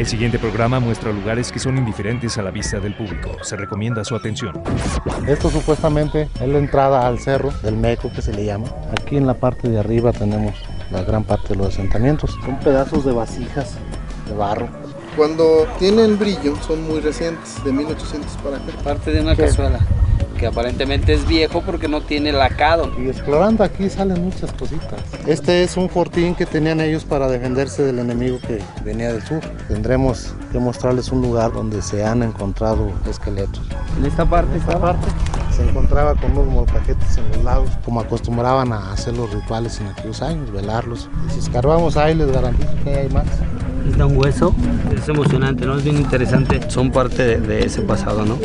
El siguiente programa muestra lugares que son indiferentes a la vista del público. Se recomienda su atención. Esto supuestamente es la entrada al cerro del Meco, que se le llama. Aquí en la parte de arriba tenemos la gran parte de los asentamientos. Son pedazos de vasijas de barro. Cuando tienen brillo son muy recientes, de 1800 para acá. Parte de una cazuela que aparentemente es viejo porque no tiene lacado. Y explorando aquí salen muchas cositas. Este es un fortín que tenían ellos para defenderse del enemigo que venía del sur. Tendremos que mostrarles un lugar donde se han encontrado esqueletos. En esta parte, se encontraba con unos molcajetes en los lados, como acostumbraban a hacer los rituales en aquellos años, velarlos. Y si escarbamos ahí, les garantizo que hay más. Está un hueso, es emocionante, ¿no? Es bien interesante. Son parte de ese pasado, ¿no?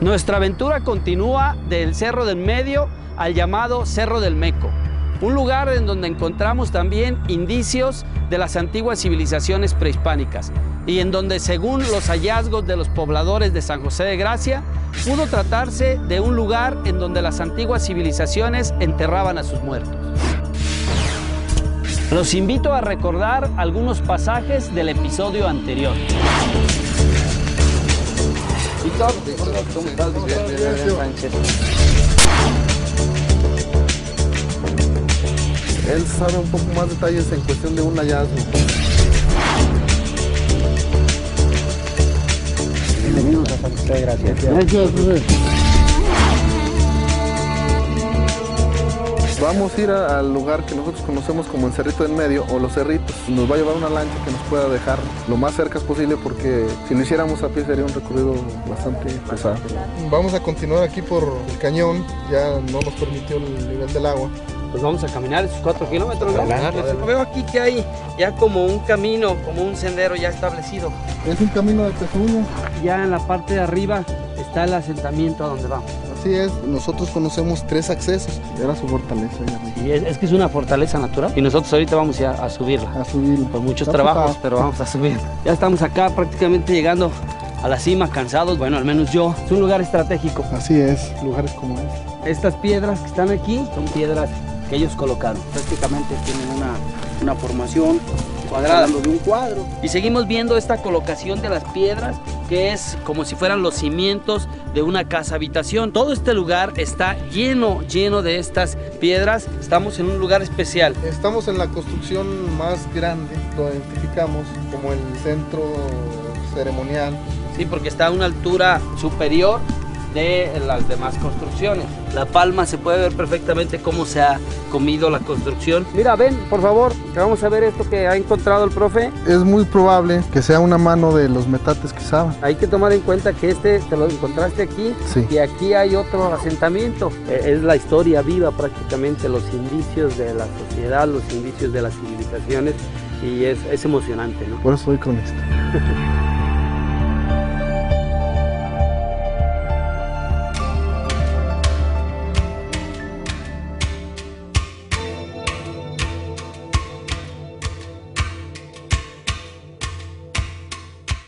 Nuestra aventura continúa del Cerro del Medio al llamado Cerro del Meco, un lugar en donde encontramos también indicios de las antiguas civilizaciones prehispánicas y en donde, según los hallazgos de los pobladores de San José de Gracia, pudo tratarse de un lugar en donde las antiguas civilizaciones enterraban a sus muertos. Los invito a recordar algunos pasajes del episodio anterior. ¿Cómo estás? Él sabe un poco más detalles en cuestión de un hallazgo. Bienvenidos a San José de Gracia. Vamos a ir al lugar que nosotros conocemos como el Cerrito del Medio o los Cerritos. Nos va a llevar una lancha que nos pueda dejar lo más cerca posible, porque si lo hiciéramos a pie sería un recorrido bastante pesado. Vamos a continuar aquí por el cañón, ya no nos permitió el nivel del agua. Pues vamos a caminar esos 4 kilómetros, ¿no? Veo aquí que hay ya como un camino, como un sendero ya establecido. Es un camino de pezuña. Ya en la parte de arriba está el asentamiento a donde vamos. Así es, nosotros conocemos 3 accesos. Era su fortaleza. Y es que es una fortaleza natural y nosotros ahorita vamos a subirla. A subirla. Por muchos trabajos, pero vamos a subir. Ya estamos acá prácticamente llegando a la cima, cansados, bueno, al menos yo. Es un lugar estratégico. Así es, lugares como este. Estas piedras que están aquí son piedras que ellos colocaron. Prácticamente tienen una formación cuadrada de un cuadro. Y seguimos viendo esta colocación de las piedras, que es como si fueran los cimientos de una casa habitación. Todo este lugar está lleno de estas piedras. Estamos en un lugar especial. Estamos en la construcción más grande, lo identificamos como el centro ceremonial. Sí, porque está a una altura superior de las demás construcciones. La palma se puede ver perfectamente cómo se ha comido la construcción. Mira, ven, por favor, que vamos a ver esto que ha encontrado el profe. Es muy probable que sea una mano de los metates que usaban. Hay que tomar en cuenta que este te lo encontraste aquí, sí, y aquí hay otro asentamiento. Es la historia viva prácticamente, los indicios de la sociedad, los indicios de las civilizaciones, y es emocionante, ¿no? Por eso voy con esto.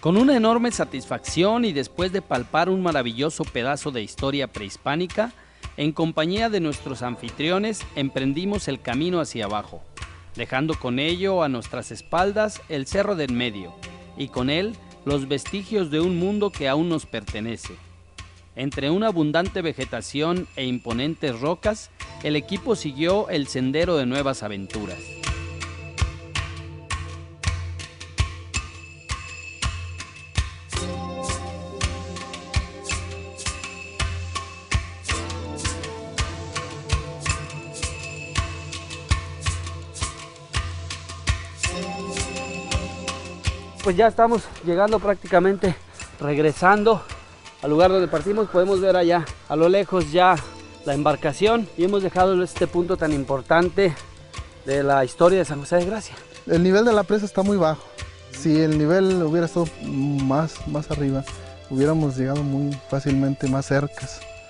Con una enorme satisfacción y después de palpar un maravilloso pedazo de historia prehispánica, en compañía de nuestros anfitriones emprendimos el camino hacia abajo, dejando con ello a nuestras espaldas el Cerro del Medio y con él los vestigios de un mundo que aún nos pertenece. Entre una abundante vegetación e imponentes rocas, el equipo siguió el sendero de nuevas aventuras. Pues ya estamos llegando prácticamente, regresando al lugar donde partimos. Podemos ver allá a lo lejos ya la embarcación y hemos dejado este punto tan importante de la historia de San José de Gracia. El nivel de la presa está muy bajo, Si el nivel hubiera estado más arriba, hubiéramos llegado muy fácilmente más cerca.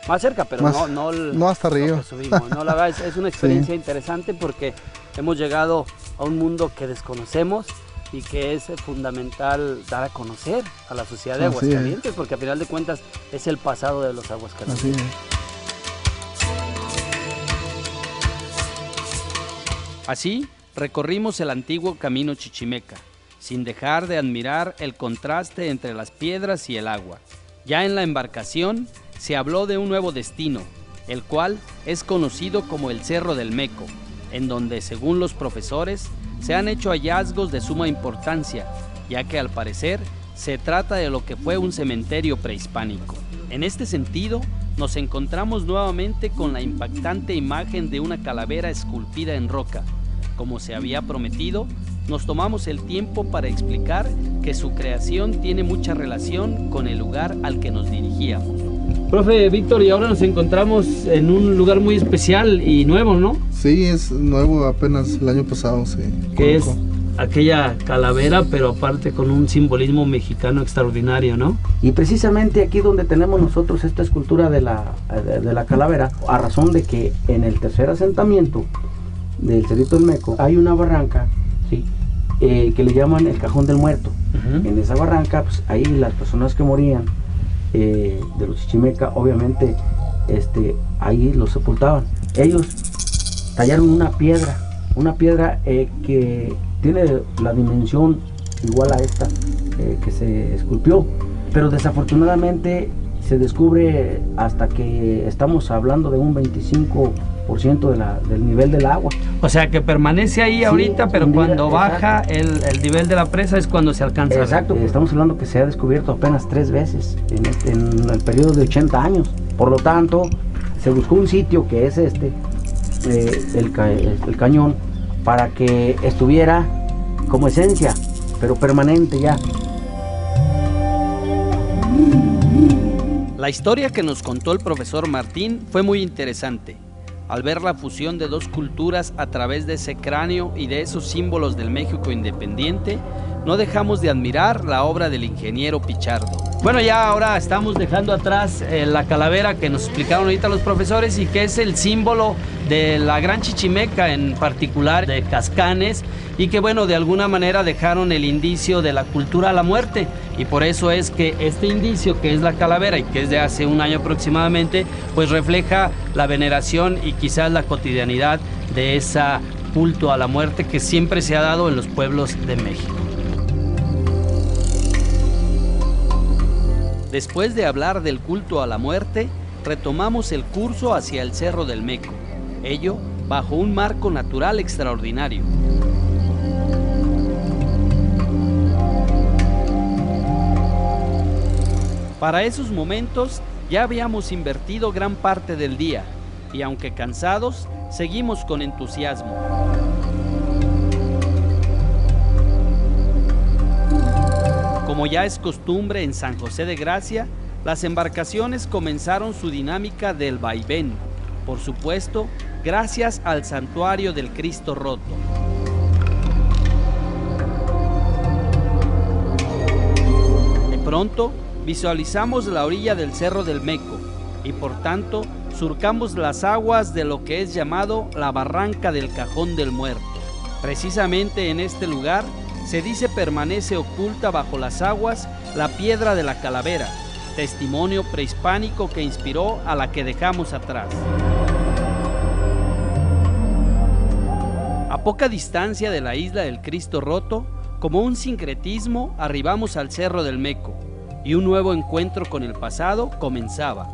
Más cerca, pero no hasta arriba. Subimos, ¿no? La verdad es una experiencia Sí. interesante porque hemos llegado a un mundo que desconocemos y que es fundamental dar a conocer a la sociedad de Así Aguascalientes, porque a final de cuentas es el pasado de los Aguascalientes. Así es. Así recorrimos el antiguo camino chichimeca, sin dejar de admirar el contraste entre las piedras y el agua. Ya en la embarcación se habló de un nuevo destino, el cual es conocido como el Cerro del Meco, en donde, según los profesores, se han hecho hallazgos de suma importancia, ya que al parecer se trata de lo que fue un cementerio prehispánico. En este sentido, nos encontramos nuevamente con la impactante imagen de una calavera esculpida en roca. Como se había prometido, nos tomamos el tiempo para explicar que su creación tiene mucha relación con el lugar al que nos dirigíamos. Profe Víctor, y ahora nos encontramos en un lugar muy especial y nuevo, ¿no? Sí, es nuevo, apenas el año pasado se Que es colocó. aquella calavera, pero aparte con un simbolismo mexicano extraordinario, ¿no? Y precisamente aquí donde tenemos nosotros esta escultura de la calavera, a razón de que en el tercer asentamiento del Cerrito del Meco hay una barranca, ¿sí? Que le llaman el Cajón del Muerto. En esa barranca, pues ahí las personas que morían de los chichimeca, obviamente ahí los sepultaban. Ellos tallaron una piedra que tiene la dimensión igual a esta que se esculpió, pero desafortunadamente se descubre hasta que estamos hablando de un 25% del nivel del agua. O sea que permanece ahí ahorita, pero hundida, cuando baja exacto. el nivel de la presa es cuando se alcanza. Exacto, estamos hablando que se ha descubierto apenas 3 veces en el periodo de 80 años. Por lo tanto, se buscó un sitio que es el cañón, para que estuviera como esencia, pero permanente ya. La historia que nos contó el profesor Martín fue muy interesante. Al ver la fusión de dos culturas a través de ese cráneo y de esos símbolos del México independiente, no dejamos de admirar la obra del ingeniero Pichardo. Bueno, ya ahora estamos dejando atrás la calavera que nos explicaron ahorita los profesores y que es el símbolo de la Gran Chichimeca, en particular de Cascanes, y que bueno, de alguna manera dejaron el indicio de la cultura a la muerte, y por eso es que este indicio, que es la calavera y que es de hace un año aproximadamente, pues refleja la veneración y quizás la cotidianidad de ese culto a la muerte que siempre se ha dado en los pueblos de México. Después de hablar del culto a la muerte, retomamos el curso hacia el Cerro del Meco, ello bajo un marco natural extraordinario. Para esos momentos ya habíamos invertido gran parte del día y aunque cansados, seguimos con entusiasmo. Como ya es costumbre en San José de Gracia, las embarcaciones comenzaron su dinámica del vaivén, por supuesto, gracias al santuario del Cristo Roto. De pronto, visualizamos la orilla del Cerro del Meco y por tanto surcamos las aguas de lo que es llamado la Barranca del Cajón del Muerto. Precisamente en este lugar se dice permanece oculta bajo las aguas la piedra de la calavera, testimonio prehispánico que inspiró a la que dejamos atrás. A poca distancia de la isla del Cristo Roto, como un sincretismo, arribamos al Cerro del Meco y un nuevo encuentro con el pasado comenzaba.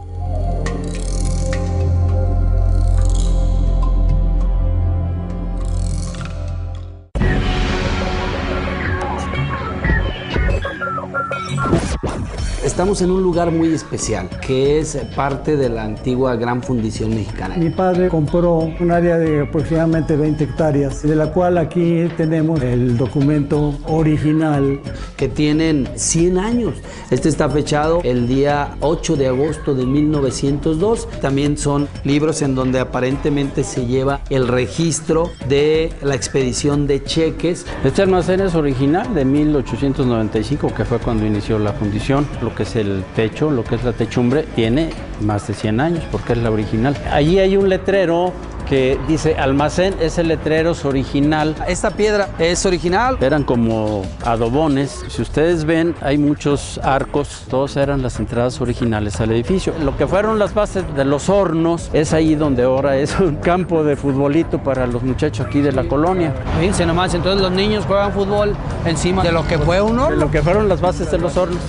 Estamos en un lugar muy especial, que es parte de la antigua Gran Fundición Mexicana. Mi padre compró un área de aproximadamente 20 hectáreas, de la cual aquí tenemos el documento original. Que tienen 100 años. Este está fechado el día 8 de agosto de 1902. También son libros en donde aparentemente se lleva el registro de la expedición de cheques. Este almacén es original de 1895, que fue cuando inició la fundición. Lo que es el techo, lo que es la techumbre, tiene más de 100 años porque es la original. Allí hay un letrero que dice almacén, ese letrero es original. Esta piedra es original. Eran como adobones. Si ustedes ven, hay muchos arcos, todos eran las entradas originales al edificio. Lo que fueron las bases de los hornos es ahí donde ahora es un campo de futbolito para los muchachos aquí de la colonia. Fíjense nomás, entonces los niños juegan fútbol encima de lo que fue un horno. De lo que fueron las bases de los hornos.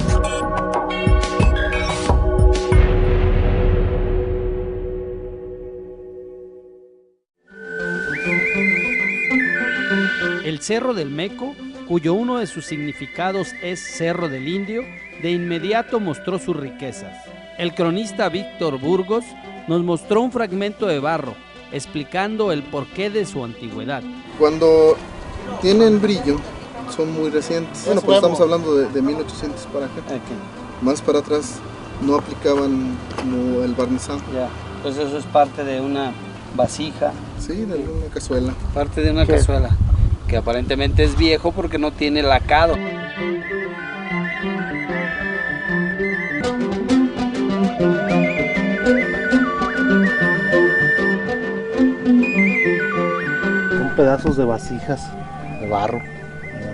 El Cerro del Meco, cuyo uno de sus significados es Cerro del Indio, de inmediato mostró sus riquezas. El cronista Víctor Burgos nos mostró un fragmento de barro, explicando el porqué de su antigüedad. Cuando tienen brillo, son muy recientes. Bueno, pues estamos hablando de 1800 para acá. Okay. Más para atrás no aplicaban como el barnizado. Ya, entonces eso es parte de una vasija. Sí, de una cazuela. Parte de una cazuela, que aparentemente es viejo porque no tiene lacado. Son pedazos de vasijas de barro,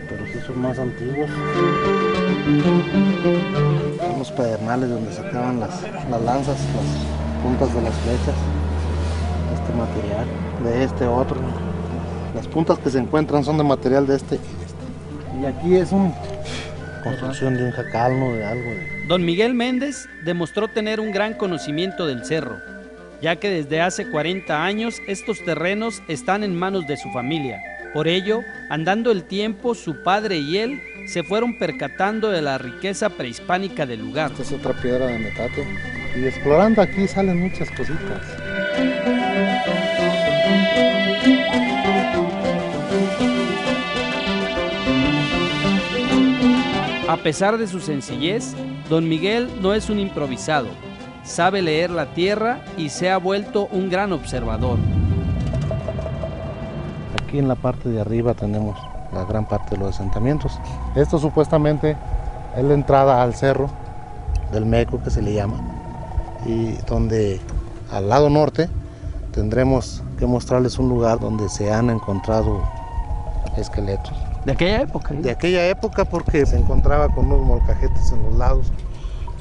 pero sí son más antiguos. Son los pedernales donde sacaban las lanzas, las puntas de las flechas. Este material, de este otro. Las puntas que se encuentran son de material de este y de este. Y aquí es una construcción de un jacal, ¿no? De algo. Don Miguel Méndez demostró tener un gran conocimiento del cerro, ya que desde hace 40 años estos terrenos están en manos de su familia. Por ello, andando el tiempo, su padre y él se fueron percatando de la riqueza prehispánica del lugar. Esta es otra piedra de metate. Y explorando aquí salen muchas cositas. A pesar de su sencillez, don Miguel no es un improvisado. Sabe leer la tierra y se ha vuelto un gran observador. Aquí en la parte de arriba tenemos la gran parte de los asentamientos. Esto supuestamente es la entrada al cerro del Meco, que se le llama, y donde al lado norte tendremos que mostrarles un lugar donde se han encontrado esqueletos. ¿De aquella época? De aquella época, porque se encontraba con unos molcajetes en los lados,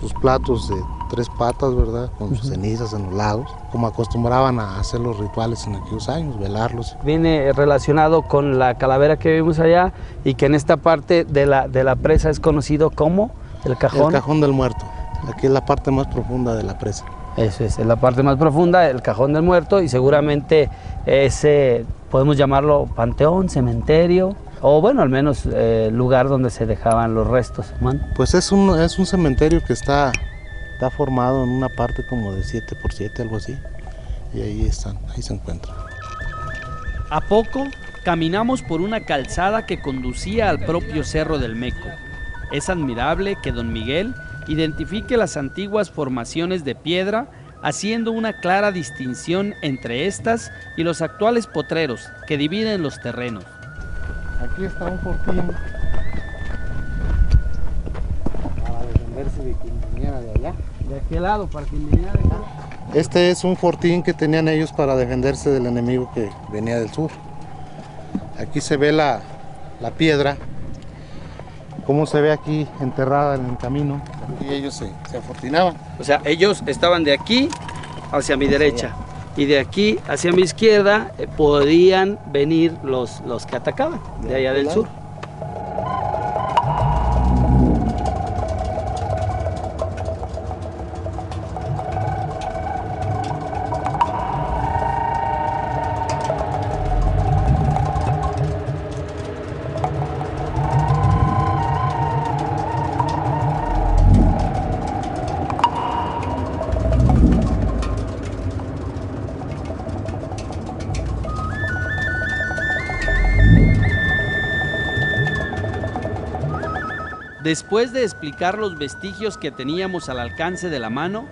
sus platos de 3 patas, ¿verdad? Con sus cenizas en los lados, como acostumbraban a hacer los rituales en aquellos años, velarlos. Viene relacionado con la calavera que vimos allá y que en esta parte de la presa es conocido como el cajón. El cajón del muerto. Aquí es la parte más profunda de la presa. Eso es la parte más profunda, el cajón del muerto, y seguramente ese, podemos llamarlo panteón, cementerio, o bueno, al menos lugar donde se dejaban los restos humanos. Pues es un cementerio que está formado en una parte como de 7x7, algo así, y ahí se encuentran. A poco caminamos por una calzada que conducía al propio Cerro del Meco. Es admirable que don Miguel identifique las antiguas formaciones de piedra, haciendo una clara distinción entre estas y los actuales potreros que dividen los terrenos. Aquí está un fortín para defenderse de quien viniera de allá. ¿De aquel lado, para quien viniera de acá? Este es un fortín que tenían ellos para defenderse del enemigo que venía del sur. Aquí se ve la piedra, cómo se ve aquí enterrada en el camino, y ellos se afortinaban. O sea, ellos estaban de aquí hacia mi derecha y de aquí hacia mi izquierda podían venir los que atacaban de allá del sur. Después de explicar los vestigios que teníamos al alcance de la mano,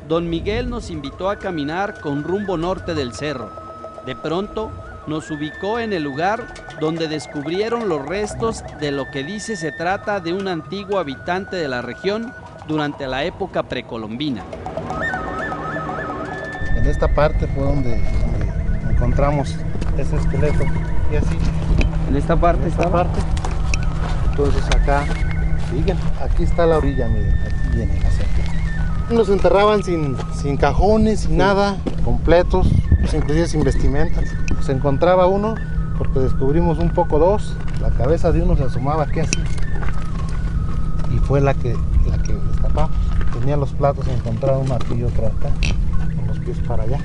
don Miguel nos invitó a caminar con rumbo norte del cerro. De pronto, nos ubicó en el lugar donde descubrieron los restos de lo que dice se trata de un antiguo habitante de la región durante la época precolombina. En esta parte fue donde encontramos ese esqueleto y así. En esta parte Entonces acá, siguen, aquí está la orilla, miren, aquí viene la cerca. Nos enterraban sin cajones, sin nada, completos, pues inclusive sin vestimentas. Se encontraba uno, porque descubrimos un poco dos, la cabeza de uno se asomaba aquí así. Y fue la que destapamos. Tenía los platos encontrados uno aquí y otro acá, con los pies para allá.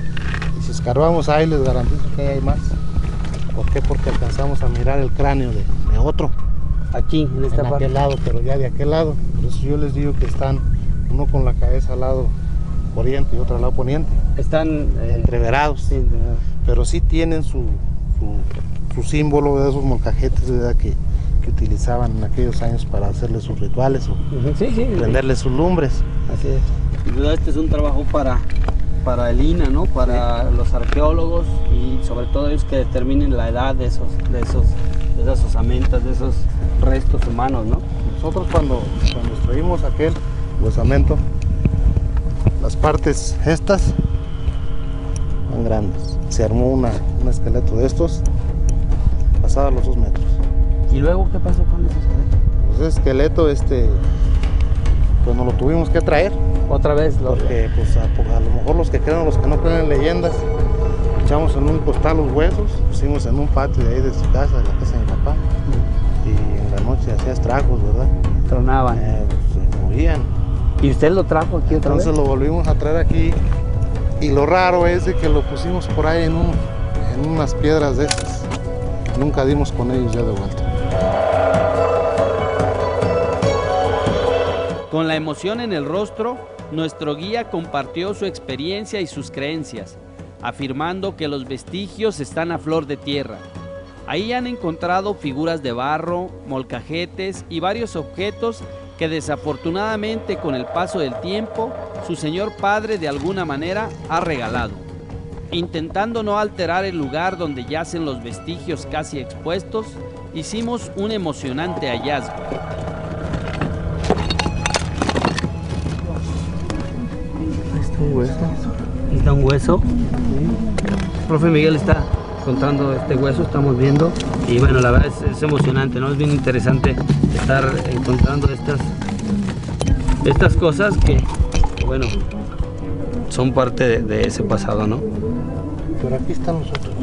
Y si escarbamos ahí, les garantizo que hay más. ¿Por qué? Porque alcanzamos a mirar el cráneo de otro. aquí, en esta parte. Aquel lado, pero ya de aquel lado. Por eso yo les digo que están uno con la cabeza al lado oriente y otro al lado poniente. Están entreverados. Sí, entreverados. Pero sí tienen su símbolo de esos molcajetes, ¿verdad? Que utilizaban en aquellos años para hacerle sus rituales o prenderle sus lumbres. Así es. Sin duda este es un trabajo para el INAH, ¿no? Para los arqueólogos y sobre todo ellos que determinen la edad de esas osamentas, de esos restos humanos, ¿no? Nosotros cuando extraímos aquel osamento, las partes estas eran grandes. Se armó un esqueleto de estos pasado los 2 metros. ¿Y luego qué pasó con ese esqueleto? Pues ese esqueleto, pues nos lo tuvimos que traer. Otra vez. Porque pues a lo mejor los que creen o los que no creen en leyendas, echamos en un costal los huesos, pusimos en un patio de ahí de su casa, de la casa de mi papá, y en la noche hacía estragos, ¿verdad? Tronaban. Pues, se movían. ¿Y usted lo trajo aquí otra vez? Entonces lo volvimos a traer aquí, y lo raro es de que lo pusimos por ahí en unas piedras de estas. Nunca dimos con ellos ya de vuelta. Con la emoción en el rostro, nuestro guía compartió su experiencia y sus creencias, afirmando que los vestigios están a flor de tierra. Ahí han encontrado figuras de barro, molcajetes y varios objetos que desafortunadamente con el paso del tiempo, su señor padre de alguna manera ha regalado. Intentando no alterar el lugar donde yacen los vestigios casi expuestos, hicimos un emocionante hallazgo. Está un hueso. El profe Miguel está contando este hueso, estamos viendo, y bueno, la verdad es emocionante, ¿no? Es bien interesante estar encontrando estas cosas que, bueno, son parte de ese pasado, ¿no? Pero aquí están los otros.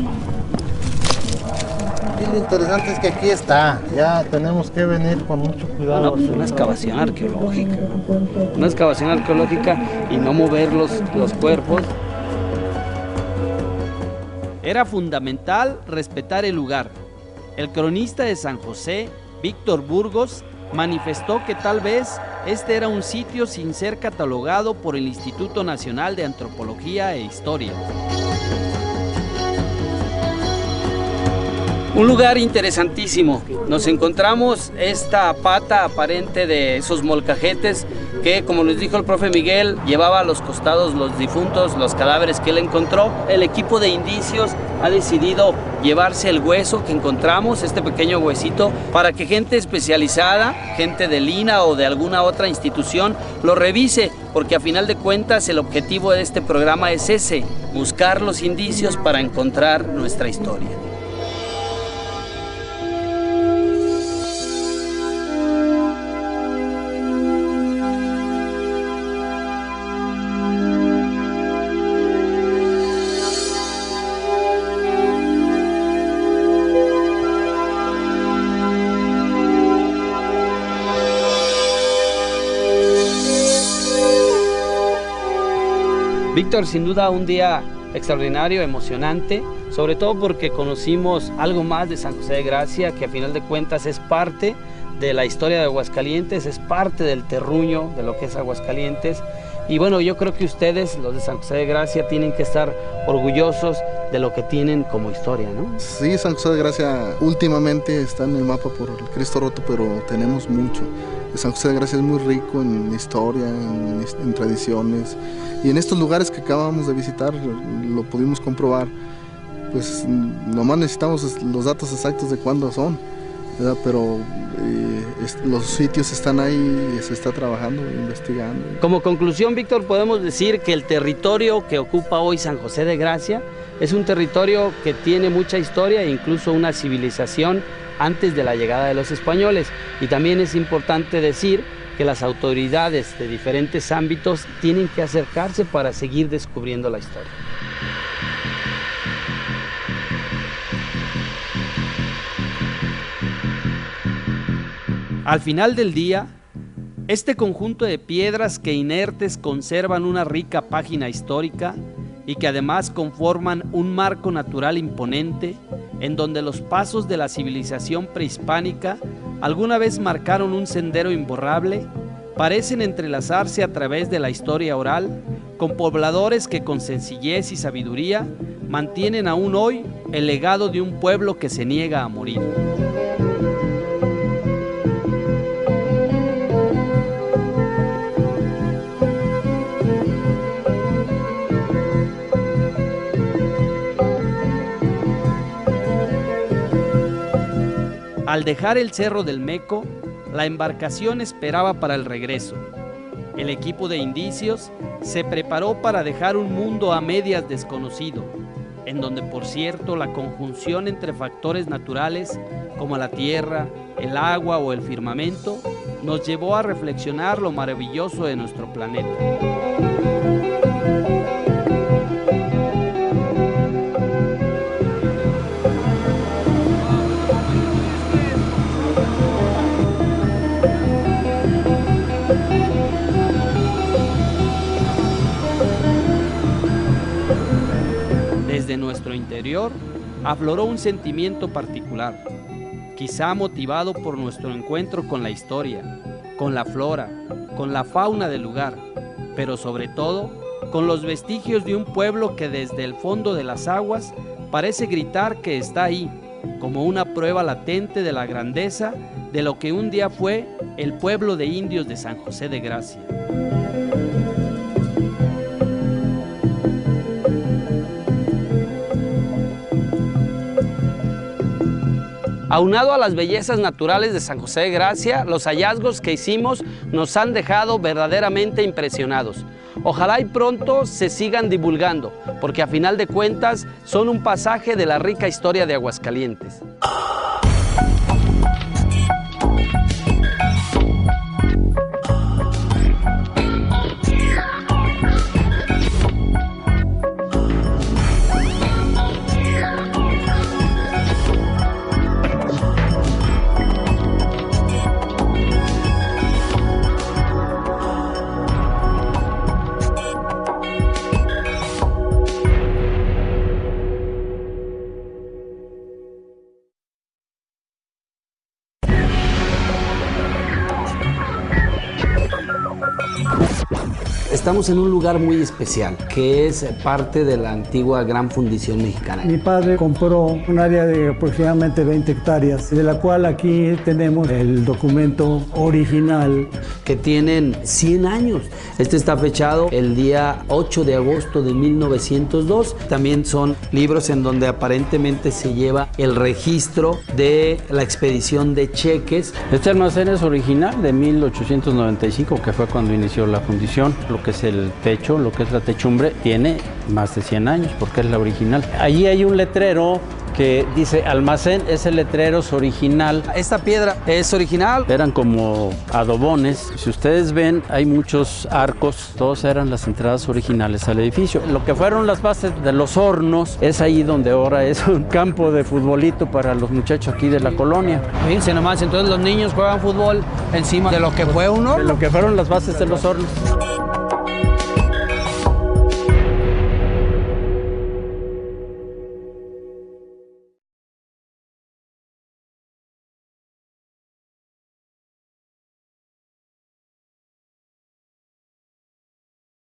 Y lo interesante es que aquí está, ya tenemos que venir con mucho cuidado. No, pues una excavación arqueológica, ¿no? Una excavación arqueológica y no mover los cuerpos. Era fundamental respetar el lugar. El cronista de San José, Víctor Burgos, manifestó que tal vez este era un sitio sin ser catalogado por el Instituto Nacional de Antropología e Historia. Un lugar interesantísimo. Nos encontramos esta pata aparente de esos molcajetes que, como nos dijo el profe Miguel, llevaba a los costados los difuntos, los cadáveres que él encontró. El equipo de indicios ha decidido llevarse el hueso que encontramos, este pequeño huesito, para que gente especializada, gente del INAH o de alguna otra institución, lo revise, porque a final de cuentas el objetivo de este programa es ese, buscar los indicios para encontrar nuestra historia. Víctor, sin duda un día extraordinario, emocionante, sobre todo porque conocimos algo más de San José de Gracia, que a final de cuentas es parte de la historia de Aguascalientes, es parte del terruño de lo que es Aguascalientes. Y bueno, yo creo que ustedes, los de San José de Gracia, tienen que estar orgullosos de lo que tienen como historia, ¿no? Sí, San José de Gracia últimamente está en el mapa por el Cristo Roto, pero tenemos mucho. San José de Gracia es muy rico en historia, en tradiciones, y en estos lugares que acabamos de visitar lo pudimos comprobar. Pues nomás necesitamos los datos exactos de cuándo son, ¿verdad? Pero los sitios están ahí, se está trabajando, investigando. Como conclusión, Víctor, podemos decir que el territorio que ocupa hoy San José de Gracia es un territorio que tiene mucha historia e incluso una civilización antes de la llegada de los españoles. Y también es importante decir que las autoridades de diferentes ámbitos tienen que acercarse para seguir descubriendo la historia. Al final del día, este conjunto de piedras que inertes conservan una rica página histórica y que además conforman un marco natural imponente en donde los pasos de la civilización prehispánica alguna vez marcaron un sendero imborrable, parecen entrelazarse a través de la historia oral con pobladores que con sencillez y sabiduría mantienen aún hoy el legado de un pueblo que se niega a morir. Al dejar el Cerro del Meco, la embarcación esperaba para el regreso. El equipo de indicios se preparó para dejar un mundo a medias desconocido, en donde, por cierto, la conjunción entre factores naturales como la tierra, el agua o el firmamento nos llevó a reflexionar lo maravilloso de nuestro planeta. Desde nuestro interior afloró un sentimiento particular, quizá motivado por nuestro encuentro con la historia, con la flora, con la fauna del lugar, pero sobre todo con los vestigios de un pueblo que desde el fondo de las aguas parece gritar que está ahí, como una prueba latente de la grandeza de lo que un día fue el pueblo de indios de San José de Gracia. Aunado a las bellezas naturales de San José de Gracia, los hallazgos que hicimos nos han dejado verdaderamente impresionados. Ojalá y pronto se sigan divulgando, porque a final de cuentas son un pasaje de la rica historia de Aguascalientes. Estamos en un lugar muy especial, que es parte de la antigua Gran Fundición Mexicana. Mi padre compró un área de aproximadamente 20 hectáreas, de la cual aquí tenemos el documento original. Que tienen 100 años. Este está fechado el día 8 de agosto de 1902. También son libros en donde aparentemente se lleva el registro de la expedición de cheques. Este almacén es original de 1895, que fue cuando inició la fundición. Lo que es el techo, lo que es la techumbre, tiene más de 100 años porque es la original. Allí hay un letrero que dice almacén, ese letrero es original. Esta piedra es original. Eran como adobones. Si ustedes ven, hay muchos arcos. Todos eran las entradas originales al edificio. Lo que fueron las bases de los hornos es ahí donde ahora es un campo de futbolito para los muchachos aquí de la colonia. Fíjense nomás, entonces los niños juegan fútbol encima de lo que fue un horno. De lo que fueron las bases de los hornos.